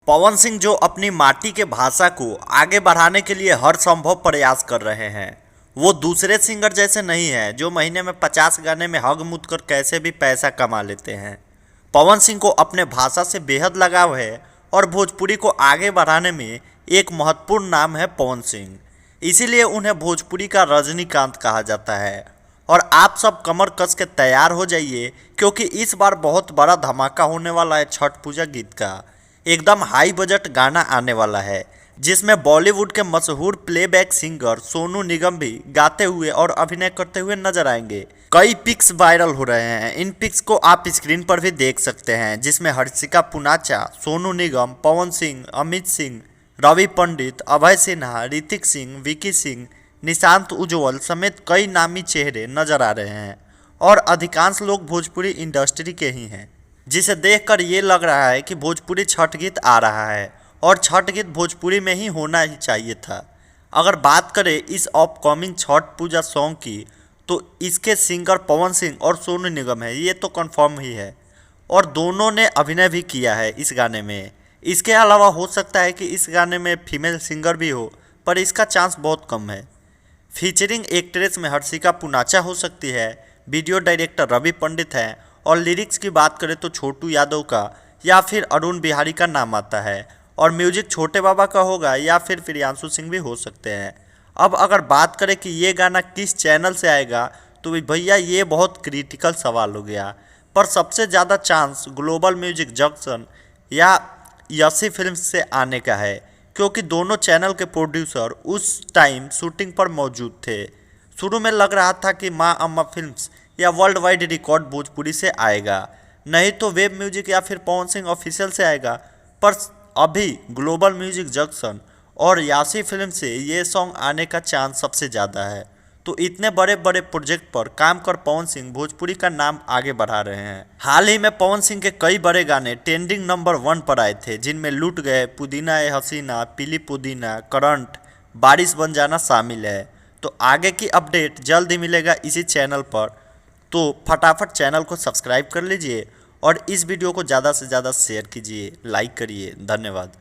पवन सिंह जो अपनी माटी के भाषा को आगे बढ़ाने के लिए हर संभव प्रयास कर रहे हैं। वो दूसरे सिंगर जैसे नहीं है जो महीने में 50 गाने में हग मुत कर कैसे भी पैसा कमा लेते हैं। पवन सिंह को अपने भाषा से बेहद लगाव है और भोजपुरी को आगे बढ़ाने में एक महत्वपूर्ण नाम है पवन सिंह। इसीलिए उन्हें भोजपुरी का रजनीकांत कहा जाता है। और आप सब कमर कस के तैयार हो जाइए क्योंकि इस बार बहुत बड़ा धमाका होने वाला है छठ पूजा गीत का। एकदम हाई बजट गाना आने वाला है जिसमें बॉलीवुड के मशहूर प्लेबैक सिंगर सोनू निगम भी गाते हुए और अभिनय करते हुए नजर आएंगे। कई पिक्स वायरल हो रहे हैं। इन पिक्स को आप स्क्रीन पर भी देख सकते हैं जिसमें हर्षिका पूनाचा, सोनू निगम, पवन सिंह, अमित सिंह, रवि पंडित, अभय सिन्हा, ऋतिक सिंह, विकी सिंह, निशांत उज्ज्वल समेत कई नामी चेहरे नजर आ रहे हैं और अधिकांश लोग भोजपुरी इंडस्ट्री के ही हैं, जिसे देखकर ये लग रहा है कि भोजपुरी छठ गीत आ रहा है और छठ गीत भोजपुरी में ही होना ही चाहिए था। अगर बात करें इस अपकमिंग छठ पूजा सॉन्ग की तो इसके सिंगर पवन सिंह और सोनू निगम है, ये तो कंफर्म ही है और दोनों ने अभिनय भी किया है इस गाने में। इसके अलावा हो सकता है कि इस गाने में फीमेल सिंगर भी हो, पर इसका चांस बहुत कम है। फीचरिंग एक्ट्रेस में हर्षिका पूनाचा हो सकती है, वीडियो डायरेक्टर रवि पंडित हैं और लिरिक्स की बात करें तो छोटू यादव का या फिर अरुण बिहारी का नाम आता है और म्यूजिक छोटे बाबा का होगा या फिर प्रियांशु सिंह भी हो सकते हैं। अब अगर बात करें कि ये गाना किस चैनल से आएगा तो भैया ये बहुत क्रिटिकल सवाल हो गया, पर सबसे ज़्यादा चांस ग्लोबल म्यूजिक जंक्शन या यसी फिल्म्स से आने का है क्योंकि दोनों चैनल के प्रोड्यूसर उस टाइम शूटिंग पर मौजूद थे। शुरू में लग रहा था कि माँ अम्मा फिल्म्स या वर्ल्ड वाइड रिकॉर्ड भोजपुरी से आएगा, नहीं तो वेब म्यूजिक या फिर पवन सिंह ऑफिशियल से आएगा, पर अभी ग्लोबल म्यूजिक जंक्शन और यासी फिल्म से ये सॉन्ग आने का चांस सबसे ज़्यादा है। तो इतने बड़े बड़े प्रोजेक्ट पर काम कर पवन सिंह भोजपुरी का नाम आगे बढ़ा रहे हैं। हाल ही में पवन सिंह के कई बड़े गाने ट्रेंडिंग नंबर 1 पर आए थे जिनमें लूट गए, पुदीना ए हसीना, पीली पुदीना, करंट, बारिश बन जाना शामिल है। तो आगे की अपडेट जल्द ही मिलेगा इसी चैनल पर, तो फटाफट चैनल को सब्सक्राइब कर लीजिए और इस वीडियो को ज़्यादा से ज़्यादा शेयर कीजिए, लाइक करिए। धन्यवाद।